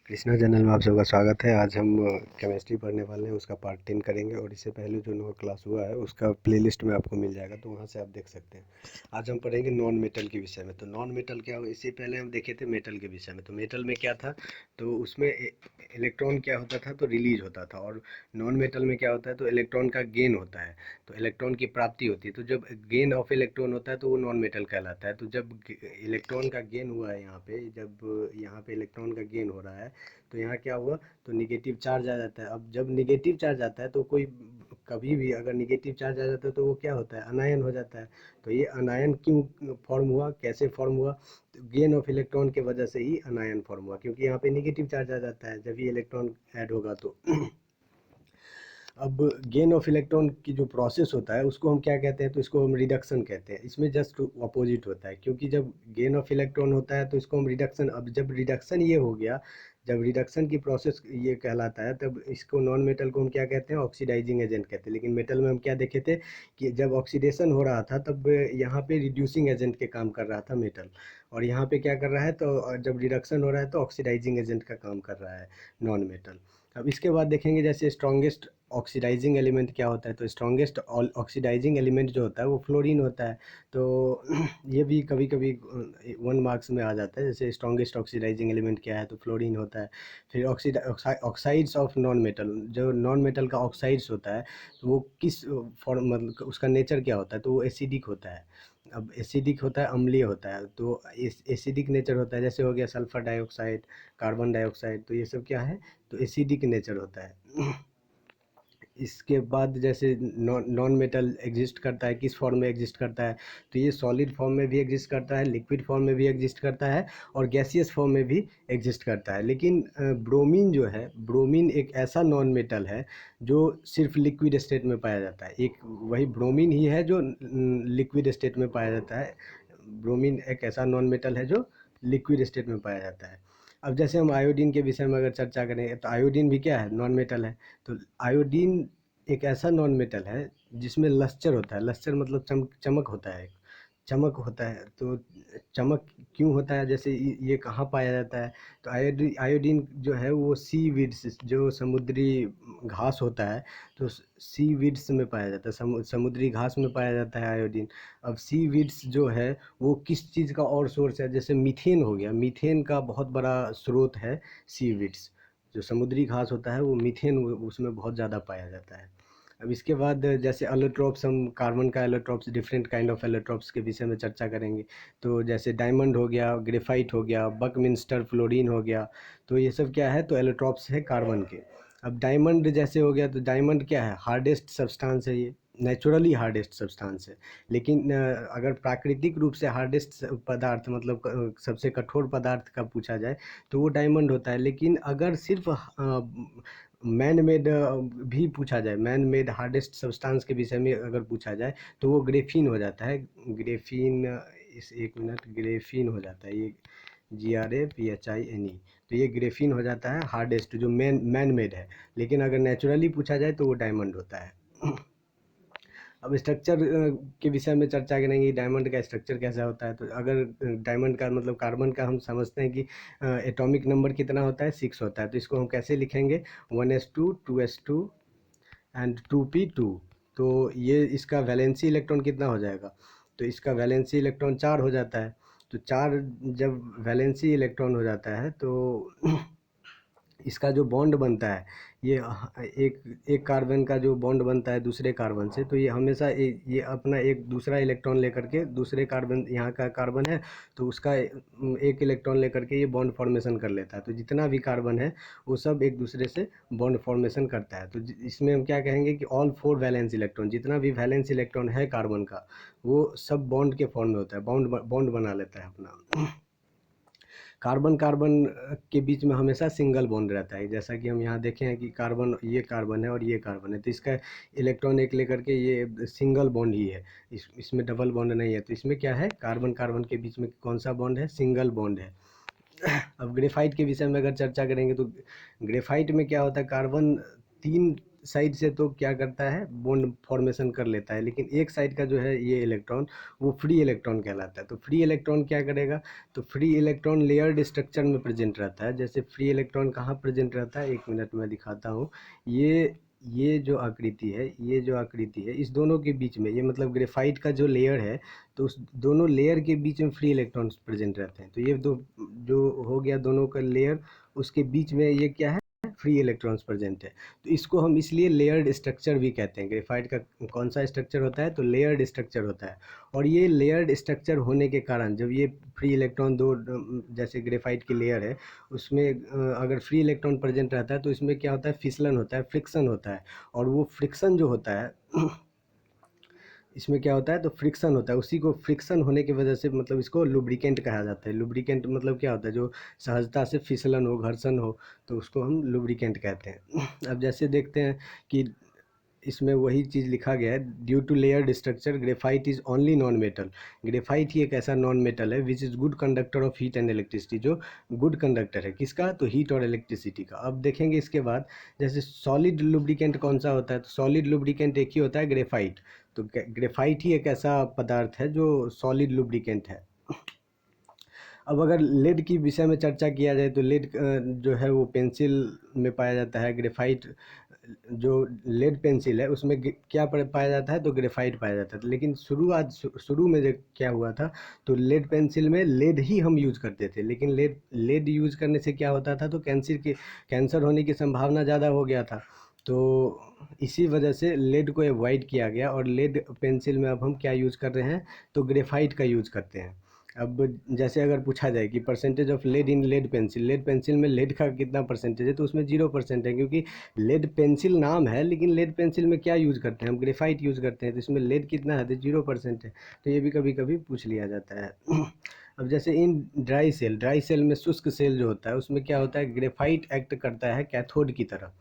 Krishna channel में आप सबका स्वागत है। आज हम केमिस्ट्री पढ़ने वाले हैं, उसका पार्ट 10 करेंगे और इससे पहले जो नोट क्लास हुआ है उसका प्लेलिस्ट में आपको मिल जाएगा, तो वहाँ से आप देख सकते हैं। आज हम पढ़ेंगे नॉन मेटल के विषय में। तो नॉन मेटल क्या हो, इससे पहले हम देखे थे मेटल के विषय में। तो मेटल में क्या था, तो उसमें इलेक्ट्रॉन क्या होता था, तो रिलीज होता था। और नॉन मेटल में क्या होता है, तो इलेक्ट्रॉन का गेन होता है, तो इलेक्ट्रॉन की प्राप्ति होती है। तो जब गेन ऑफ इलेक्ट्रॉन होता है तो वो नॉन मेटल कहलाता है। तो जब इलेक्ट्रॉन का गेन हुआ है यहाँ पे, जब यहाँ पे इलेक्ट्रॉन का गेन हो रहा है तो यहाँ क्या हुआ, तो निगेटिव चार्ज आ जाता है। अब जब निगेटिव चार्ज आता है तो कोई कभी भी अगर निगेटिव चार्ज आ जाता है तो वो क्या होता है, अनायन हो जाता है। तो ये अनायन क्यों फॉर्म हुआ, कैसे फॉर्म हुआ, तो गेन ऑफ इलेक्ट्रॉन के वजह से ही अनायन फॉर्म हुआ, क्योंकि यहाँ पे निगेटिव चार्ज आ जाता है जब ये इलेक्ट्रॉन ऐड होगा तो। अब गेन ऑफ इलेक्ट्रॉन की जो प्रोसेस होता है उसको हम क्या कहते हैं, तो इसको हम रिडक्शन कहते हैं। इसमें जस्ट अपोजिट होता है, क्योंकि जब गेन ऑफ इलेक्ट्रॉन होता है तो इसको हम रिडक्शन, अब जब रिडक्शन ये हो गया, जब रिडक्शन की प्रोसेस ये कहलाता है, तब इसको नॉन मेटल को हम क्या कहते हैं, ऑक्सीडाइजिंग एजेंट कहते हैं। लेकिन मेटल में हम क्या देखे थे कि जब ऑक्सीडेशन हो रहा था तब यहाँ पे रिड्यूसिंग एजेंट के काम कर रहा था मेटल, और यहाँ पे क्या कर रहा है, तो जब रिडक्शन हो रहा है तो ऑक्सीडाइजिंग एजेंट का काम कर रहा है नॉन मेटल। अब इसके बाद देखेंगे जैसे स्ट्रॉन्गेस्ट ऑक्सीडाइजिंग एलिमेंट क्या होता है, तो स्ट्रॉन्गेस्ट ऑक्सीडाइजिंग एलिमेंट जो होता है वो फ्लोरीन होता है। तो ये भी कभी कभी 1 मार्क्स में आ जाता है, जैसे स्ट्रॉन्गेस्ट ऑक्सीडाइजिंग एलिमेंट क्या है, तो फ्लोरीन होता है। फिर ऑक्साइड्स ऑफ नॉन मेटल, जो नॉन मेटल का ऑक्साइड्स होता है तो वो किस फॉर्म, मतलब उसका नेचर क्या होता है, तो वो एसिडिक होता है। अब एसिडिक होता है, अम्लीय होता है। तो एसिडिक नेचर होता है, जैसे हो गया सल्फर डाइऑक्साइड, कार्बन डाइऑक्साइड, तो ये सब क्या है, तो एसिडिक नेचर होता है। इसके बाद जैसे नॉन मेटल एग्जिस्ट करता है, किस फॉर्म में एग्जिस्ट करता है, तो ये सॉलिड फॉर्म में भी एग्जिस्ट करता है, लिक्विड फॉर्म में भी एग्जिस्ट करता है, और गैसियस फॉर्म में भी एग्जिस्ट करता है। लेकिन ब्रोमीन जो है, ब्रोमीन एक ऐसा नॉन मेटल है जो सिर्फ लिक्विड स्टेट में पाया जाता है। एक वही ब्रोमीन ही है जो लिक्विड स्टेट में पाया जाता है। ब्रोमीन एक ऐसा नॉन मेटल है जो लिक्विड स्टेट में पाया जाता है। अब जैसे हम आयोडीन के विषय में अगर चर्चा करें, तो आयोडीन भी क्या है, नॉन मेटल है। तो आयोडीन एक ऐसा नॉन मेटल है जिसमें लस्टर होता है। लस्टर मतलब चमक होता है, चमक होता है। तो चमक क्यों होता है, जैसे ये कहाँ पाया जाता है, तो आयोडीन जो है वो सी वीड्स, जो समुद्री घास होता है, तो सी वीड्स में पाया जाता है, समुद्री घास में पाया जाता है आयोडीन। अब सी वीड्स जो है वो किस चीज़ का और सोर्स है, जैसे मीथेन हो गया, मीथेन का बहुत बड़ा स्रोत है सी वीड्स। जो समुद्री घास होता है वो मीथेन उसमें बहुत ज़्यादा पाया जाता है। अब इसके बाद जैसे एलोट्रॉप्स, हम कार्बन का allotropes, different kind of allotropes के विषय में चर्चा करेंगे। तो जैसे डायमंड हो गया, ग्रेफाइट हो गया, बकमिंस्टर फ्लोरीन हो गया, तो ये सब क्या है, तो एलोट्रॉप्स है कार्बन के। अब डायमंड जैसे हो गया, तो डायमंड क्या है, हार्डेस्ट सब्सटेंस है, ये नेचुरली हार्डेस्ट सब्सटेंस है। लेकिन अगर प्राकृतिक रूप से हार्डेस्ट पदार्थ, मतलब सबसे कठोर पदार्थ का पूछा जाए तो वो डायमंड होता है। लेकिन अगर सिर्फ मैन मेड भी पूछा जाए, मैन मेड हार्डेस्ट सब्सटेंस के विषय में अगर पूछा जाए तो वो ग्रेफीन हो जाता है। ग्रेफीन, इस एक मिनट, ग्रेफीन हो जाता है ये, GRAPHINE। तो ये ग्रेफीन हो जाता है हार्डेस्ट, जो मैन मेड है। लेकिन अगर नेचुरली पूछा जाए तो वो डायमंड होता है। अब स्ट्रक्चर के विषय में चर्चा करेंगे, डायमंड का स्ट्रक्चर कैसा होता है। तो अगर डायमंड का मतलब कार्बन का हम समझते हैं कि एटॉमिक नंबर कितना होता है, 6 होता है। तो इसको हम कैसे लिखेंगे, 1s2 2s2 एंड 2p2। तो ये इसका वैलेंसी इलेक्ट्रॉन कितना हो जाएगा, तो इसका वैलेंसी इलेक्ट्रॉन 4 हो जाता है। तो 4 जब वैलेंसी इलेक्ट्रॉन हो जाता है तो इसका जो बॉन्ड बनता है, ये एक एक कार्बन का जो बॉन्ड बनता है दूसरे कार्बन से, तो ये हमेशा ये अपना एक दूसरा इलेक्ट्रॉन लेकर के, दूसरे कार्बन, यहाँ का कार्बन है तो उसका एक इलेक्ट्रॉन लेकर के ये बॉन्ड फॉर्मेशन कर लेता है। तो जितना भी कार्बन है वो सब एक दूसरे से बॉन्ड फॉर्मेशन करता है। तो इसमें हम क्या कहेंगे कि ऑल 4 वैलेंस इलेक्ट्रॉन, जितना भी वैलेंस इलेक्ट्रॉन है कार्बन का, वो सब बॉन्ड के फॉर्म में होता है, बॉन्ड बना लेता है अपना। कार्बन कार्बन के बीच में हमेशा सिंगल बॉन्ड रहता है। जैसा कि हम यहाँ देखे हैं कि कार्बन, ये कार्बन है और ये कार्बन है, तो इसका इलेक्ट्रॉन एक लेकर के ये सिंगल बॉन्ड ही है, इसमें डबल बॉन्ड नहीं है। तो इसमें क्या है, कार्बन कार्बन के बीच में कौन सा बॉन्ड है, सिंगल बॉन्ड है। अब ग्रेफाइट के विषय में अगर चर्चा करेंगे तो ग्रेफाइट में क्या होता है, कार्बन 3 साइड से तो क्या करता है, बॉन्ड फॉर्मेशन कर लेता है, लेकिन एक साइड का जो है ये इलेक्ट्रॉन वो फ्री इलेक्ट्रॉन कहलाता है। तो फ्री इलेक्ट्रॉन क्या करेगा, तो फ्री इलेक्ट्रॉन लेयर्ड स्ट्रक्चर में प्रेजेंट रहता है। जैसे फ्री इलेक्ट्रॉन कहाँ प्रेजेंट रहता है, 1 मिनट में दिखाता हूँ। ये जो आकृति है, ये जो आकृति है, इस दोनों के बीच में, ये मतलब ग्रेफाइट का जो लेयर है, तो उस दोनों लेयर के बीच में फ्री इलेक्ट्रॉन्स प्रेजेंट रहते हैं। तो ये दो जो हो गया दोनों का लेयर, उसके बीच में ये क्या है, फ्री इलेक्ट्रॉन्स प्रेजेंट है। तो इसको हम इसलिए लेयर्ड स्ट्रक्चर भी कहते हैं। ग्रेफाइट का कौन सा स्ट्रक्चर होता है, तो लेयर्ड स्ट्रक्चर होता है। और ये लेयर्ड स्ट्रक्चर होने के कारण जब ये फ्री इलेक्ट्रॉन दो, जैसे ग्रेफाइट की लेयर है, उसमें अगर फ्री इलेक्ट्रॉन प्रेजेंट रहता है तो इसमें क्या होता है, फिसलन होता है, फ्रिक्शन होता है। और वो फ्रिक्शन जो होता है इसमें क्या होता है, तो फ्रिक्शन होता है। उसी को फ्रिक्शन होने की वजह से मतलब इसको लुब्रिकेंट कहा जाता है। लुब्रिकेंट मतलब क्या होता है, जो सहजता से फिसलन हो, घर्षण हो, तो उसको हम लुब्रिकेंट कहते हैं। अब जैसे देखते हैं कि इसमें वही चीज़ लिखा गया है, due to layered structure graphite is only non metal. Graphite ही एक ऐसा नॉन मेटल है which is good conductor of heat and electricity, जो गुड कंडक्टर है किसका, तो हीट और इलेक्ट्रिसिटी का। अब देखेंगे इसके बाद, जैसे सॉलिड लुब्रिकेंट कौन सा होता है, तो सॉलिड लुब्रिकेंट एक ही होता है, ग्रेफाइट। तो ग्रेफाइट ही एक ऐसा पदार्थ है जो सॉलिड लुब्रिकेंट है। अब अगर लेड की विषय में चर्चा किया जाए तो लेड जो है वो पेंसिल में पाया जाता है। ग्रेफाइट जो लेड पेंसिल है उसमें क्या पाया जाता है, तो ग्रेफाइट पाया जाता है। लेकिन शुरू में जो क्या हुआ था, तो लेड पेंसिल में लेड ही हम यूज़ करते थे, लेकिन लेड यूज़ करने से क्या होता था, तो कैंसर होने की संभावना ज़्यादा हो गया था। तो इसी वजह से लेड को अवॉइड किया गया, और लेड पेंसिल में अब हम क्या यूज़ कर रहे हैं, तो ग्रेफाइट का यूज़ करते हैं। अब जैसे अगर पूछा जाए कि percentage of lead in lead pencil में लेड का कितना परसेंटेज है, तो उसमें 0% है, क्योंकि लेड पेंसिल नाम है, लेकिन लेड पेंसिल में क्या यूज़ करते हैं, हम ग्रेफाइट यूज़ करते हैं। तो इसमें लेड कितना है, तो 0% है। तो ये भी कभी कभी पूछ लिया जाता है। अब जैसे इन ड्राई सेल में शुष्क सेल जो होता है, उसमें क्या होता है, ग्रेफाइट एक्ट करता है कैथोड की तरह।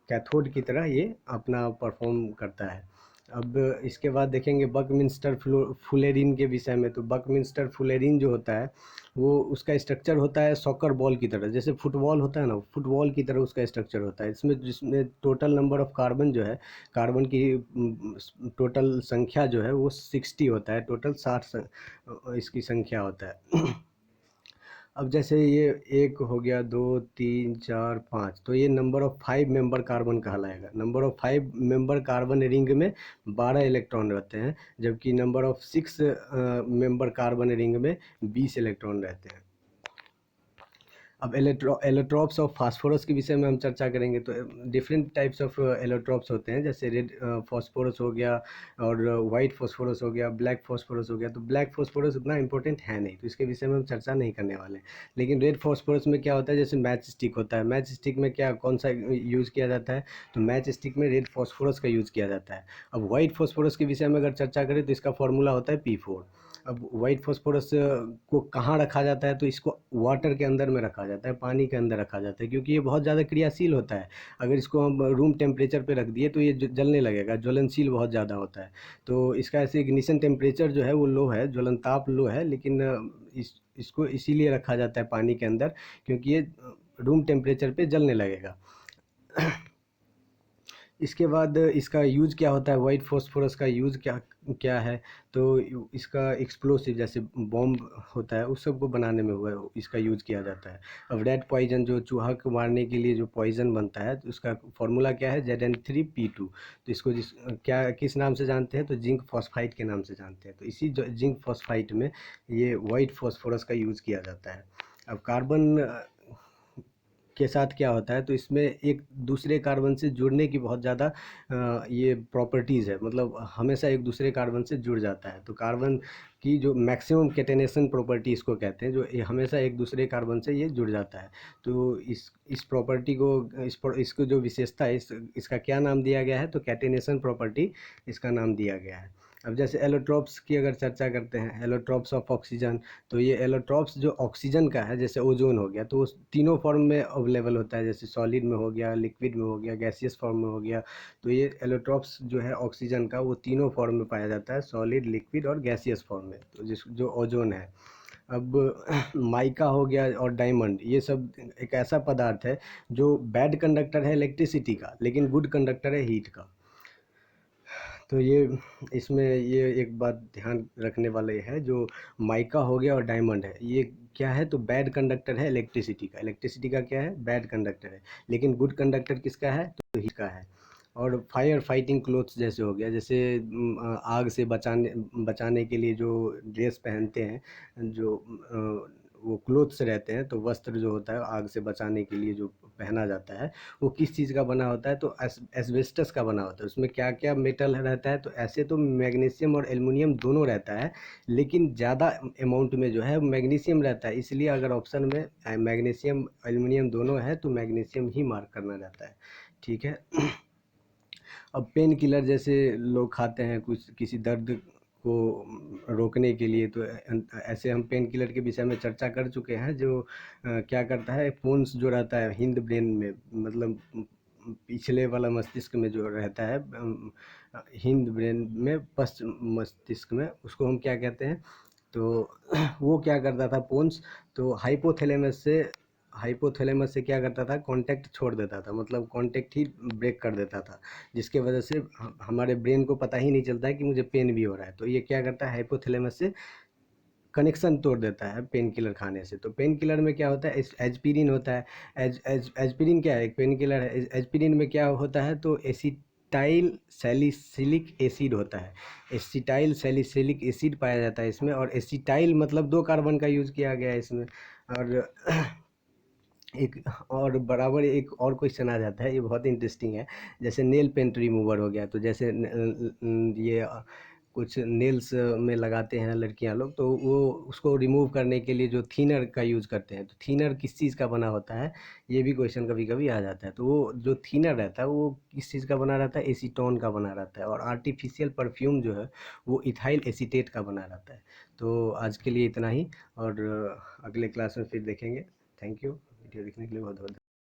कैथोड की तरह ये अपना परफॉर्म करता है। अब इसके बाद देखेंगे बकमिंस्टर फुलेरिन के विषय में। तो बकमिंस्टर फुलेरिन जो होता है, वो उसका स्ट्रक्चर होता है सॉकर बॉल की तरह। जैसे फुटबॉल होता है ना, फुटबॉल की तरह उसका स्ट्रक्चर होता है। जिसमें टोटल नंबर ऑफ कार्बन जो है, कार्बन की टोटल संख्या जो है वो 60 होता है, टोटल 60 इसकी संख्या होता है। अब जैसे ये एक हो गया, 2 3 4 5, तो ये नंबर ऑफ 5 मेंबर कार्बन कहलाएगा। Number of 5 member carbon ring में 12 इलेक्ट्रॉन रहते हैं, जबकि number of 6 member carbon ring में 20 इलेक्ट्रॉन रहते हैं। अब एलोट्रॉप्स ऑफ फास्फोरस के विषय में हम चर्चा करेंगे। तो डिफरेंट टाइप्स ऑफ एलोट्रॉप्स होते हैं, जैसे रेड फास्फोरस हो गया, और वाइट फास्फोरस हो गया, ब्लैक फास्फोरस हो गया। तो ब्लैक फास्फोरस उतना इंपॉर्टेंट है नहीं, तो इसके विषय में हम चर्चा नहीं करने वाले हैं। लेकिन रेड फास्फोरस में क्या होता है, जैसे मैच स्टिक होता है। मैच स्टिक में क्या कौन सा यूज़ किया जाता है, तो मैच स्टिक में रेड फास्फोरस का यूज़ किया जाता है। अब वाइट फास्फोरस के विषय में अगर चर्चा करें तो इसका फॉर्मूला होता है P4। अब वाइट फास्फोरस को कहाँ रखा जाता है, तो इसको वाटर के अंदर में रखा जाता है, पानी के अंदर रखा जाता है, क्योंकि ये बहुत ज़्यादा क्रियाशील होता है। अगर इसको हम रूम टेम्परेचर पे रख दिए तो ये जलने लगेगा, ज्वलनशील बहुत ज़्यादा होता है। तो इसका ऐसे इग्निशन टेम्परेचर जो है वो लो है, ज्वलनताप लो है, लेकिन इसको इसीलिए रखा जाता है पानी के अंदर, क्योंकि ये रूम टेम्परेचर पे जलने लगेगा। इसके बाद इसका यूज़ क्या होता है, वाइट फास्फोरस का यूज़ क्या क्या है, तो इसका एक्सप्लोसिव जैसे बॉम्ब होता है उस सब को बनाने में हुआ इसका यूज़ किया जाता है। अब रेड पॉइजन जो चूहा को मारने के लिए जो पॉइजन बनता है, तो उसका फॉर्मूला क्या है, Zn3P2। तो इसको किस नाम से जानते हैं, तो जिंक फॉस्फाइड के नाम से जानते हैं। तो इसी जिंक फॉस्फाइड में ये वाइट फास्फोरस का यूज़ किया जाता है। अब कार्बन के साथ क्या होता है, तो इसमें एक दूसरे कार्बन से जुड़ने की बहुत ज़्यादा ये प्रॉपर्टीज़ है, मतलब हमेशा एक दूसरे कार्बन से जुड़ जाता है। तो कार्बन की जो मैक्सिमम कैटेनेशन प्रॉपर्टी इसको कहते हैं, जो ये हमेशा एक दूसरे कार्बन से ये जुड़ जाता है। तो इस प्रॉपर्टी को इसको जो विशेषता है, इसका क्या नाम दिया गया है, तो कैटेनेशन प्रॉपर्टी इसका नाम दिया गया है। अब जैसे एलोट्रॉप्स की अगर चर्चा करते हैं, एलोट्रॉप्स ऑफ ऑक्सीजन। तो ये एलोट्रॉप्स जो ऑक्सीजन का है, जैसे ओजोन हो गया, तो वो तीनों फॉर्म में अवेलेबल होता है, जैसे सॉलिड में हो गया, लिक्विड में हो गया, गैसियस फॉर्म में हो गया। तो ये एलोट्रॉप्स जो है ऑक्सीजन का, वो तीनों फॉर्म में पाया जाता है, सॉलिड, लिक्विड और गैसियस फॉर्म में, तो जो ओजोन है। अब माइका हो गया और डायमंड, ये सब एक ऐसा पदार्थ है जो बैड कंडक्टर है इलेक्ट्रिसिटी का, लेकिन गुड कंडक्टर है हीट का। तो ये इसमें ये एक बात ध्यान रखने वाले है, जो माइका हो गया और डायमंड है, ये क्या है, तो बैड कंडक्टर है इलेक्ट्रिसिटी का। इलेक्ट्रिसिटी का क्या है, बैड कंडक्टर है। लेकिन गुड कंडक्टर किसका है, तो हीट का है। और फायर फाइटिंग क्लोथ्स जैसे हो गया, जैसे आग से बचाने बचाने के लिए जो ड्रेस पहनते हैं, जो वो क्लोथ्स रहते हैं, तो वस्त्र जो होता है आग से बचाने के लिए जो पहना जाता है, वो किस चीज़ का बना होता है, तो एस्बेस्टस का बना होता है। उसमें क्या क्या मेटल रहता है, तो ऐसे तो मैग्नीशियम और एल्युमिनियम दोनों रहता है, लेकिन ज़्यादा अमाउंट में जो है मैग्नीशियम रहता है। इसलिए अगर ऑप्शन में मैग्नीशियम एल्युमिनियम दोनों है तो मैग्नीशियम ही मार्क करना रहता है। ठीक है। अब पेन किलर जैसे लोग खाते हैं कुछ किसी दर्द को रोकने के लिए, तो ऐसे हम पेन किलर के विषय में चर्चा कर चुके हैं, जो क्या करता है, पोन्स जो रहता है हिंद ब्रेन में, मतलब पिछले वाला मस्तिष्क में जो रहता है, हिंद ब्रेन में पश्च मस्तिष्क में, उसको हम क्या कहते हैं, तो वो क्या करता था पोन्स, तो हाइपोथैलेमस से क्या करता था, कांटेक्ट छोड़ देता था, मतलब कांटेक्ट ही ब्रेक कर देता था, जिसके वजह से हमारे ब्रेन को पता ही नहीं चलता है कि मुझे पेन भी हो रहा है। तो ये क्या करता है, हाइपोथैलेमस से कनेक्शन तोड़ देता है पेन किलर खाने से। तो पेन किलर में क्या होता है, एस्पिरिन होता है। एस्पिरिन क्या है, एक पेन किलर है। एस्पिरिन में क्या होता है, तो एसिटाइल सैलिसिलिक एसिड होता है। एसिटाइल सैलिसिलिक एसिड पाया जाता है इसमें, और एसिटाइल मतलब 2 कार्बन का यूज़ किया गया है इसमें। और एक और बराबर एक और क्वेश्चन आ जाता है, ये बहुत इंटरेस्टिंग है। जैसे नेल पेंट रिमूवर हो गया, तो जैसे ये कुछ नेल्स में लगाते हैं लड़कियां लोग, तो वो उसको रिमूव करने के लिए जो थीनर का यूज़ करते हैं, तो थीनर किस चीज़ का बना होता है, ये भी क्वेश्चन कभी कभी आ जाता है। तो वो जो थीनर रहता है वो किस चीज़ का बना रहता है, एसीटोन का बना रहता है। और आर्टिफिशियल परफ्यूम जो है वो इथाइल एसीटेट का बना रहता है। तो आज के लिए इतना ही, और अगले क्लास में फिर देखेंगे। Thank you. वीडियो देखने के लिए बहुत बहुत